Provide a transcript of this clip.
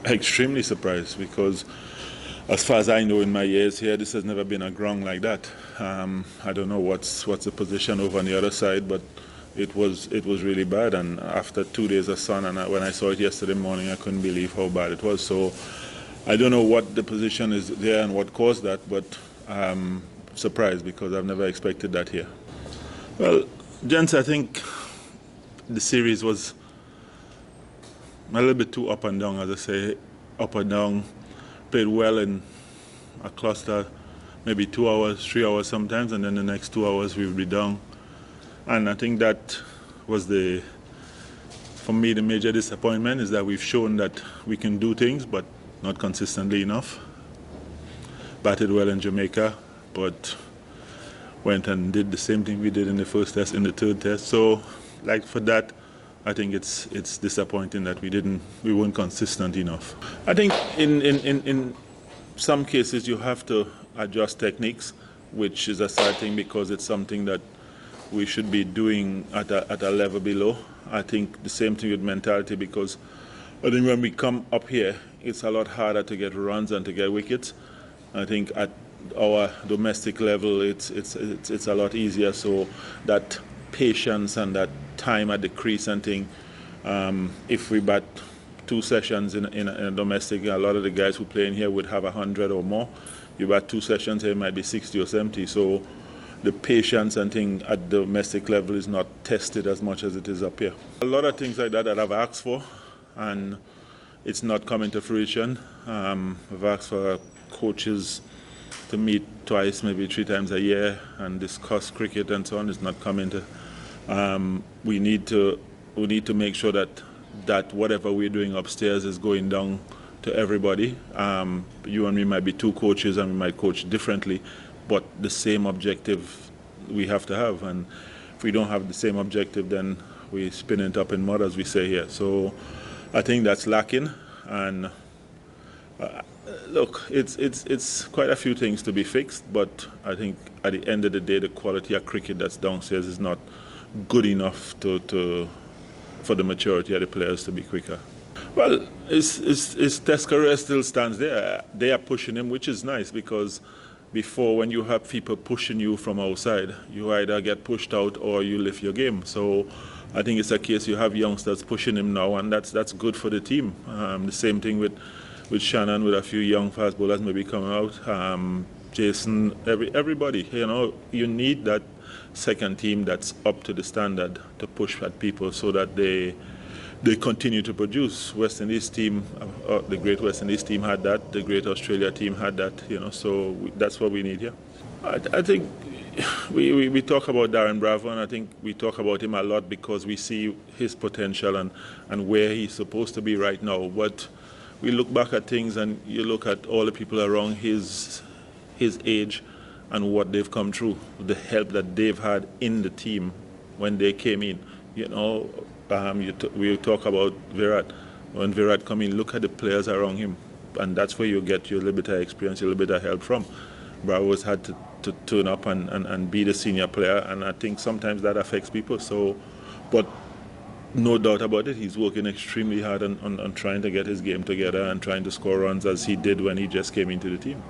Extremely surprised because, as far as I know, in my years here, this has never been a ground like that. I don't know what's the position over on the other side, but it was really bad. And after 2 days of sun, and when I saw it yesterday morning, I couldn't believe how bad it was. So I don't know what the position is there and what caused that, but surprised because I've never expected that here. Well, gents, I think the series was a little bit too up and down, as I say, up and down. Played well in a cluster, maybe 2 hours, 3 hours sometimes, and then the next 2 hours we would be down. And I think that was for me, the major disappointment is that we've shown that we can do things, but not consistently enough. Batted well in Jamaica, but went and did the same thing we did in the first test, in the third test. So, like for that, I think it's disappointing that we weren't consistent enough. I think in some cases you have to adjust techniques, which is a sad thing because it's something that we should be doing at a level below. I think the same thing with mentality, because I think when we come up here, it's a lot harder to get runs and to get wickets. I think at our domestic level, it's a lot easier. So that patience and that time at the crease and thing. If we bat 2 sessions in a domestic, a lot of the guys who play in here would have 100 or more. You bat 2 sessions here, it might be 60 or 70. So the patience and thing at the domestic level is not tested as much as it is up here. A lot of things like that I've asked for, and it's not coming to fruition. I've asked for coaches to meet twice, maybe 3 times a year and discuss cricket and so on. It's not coming to. We need to make sure that whatever we're doing upstairs is going down to everybody. You and me might be 2 coaches and we might coach differently, but the same objective we have to have. And if we don't have the same objective, then we spin it up in mud, as we say here. So I think that's lacking. And look, it's quite a few things to be fixed, but I think at the end of the day, the quality of cricket that's downstairs is not good enough for the majority of the players to be quicker. Well, his test career still stands there. They are pushing him, which is nice, because before, when you have people pushing you from outside, you either get pushed out or you lift your game. So I think it's a case you have youngsters pushing him now, and that's good for the team. The same thing with Shannon, with a few young fast bowlers maybe coming out. Jason, everybody, you need that second team that's up to the standard to push at people so that they continue to produce. West Indies team, the great West Indies team had that, the great Australia team had that, so that's what we need here. I think we talk about Darren Bravo, and I think we talk about him a lot because we see his potential and where he's supposed to be right now. But we look back at things and you look at all the people around his age and what they've come through, the help that they've had in the team when they came in. We talk about Virat. When Virat come in, look at the players around him, and that's where you get your little bit of experience, your little bit of help from. Bravo's had to turn up and be the senior player, and I think sometimes that affects people. So, but no doubt about it, he's working extremely hard on trying to get his game together and trying to score runs as he did when he just came into the team.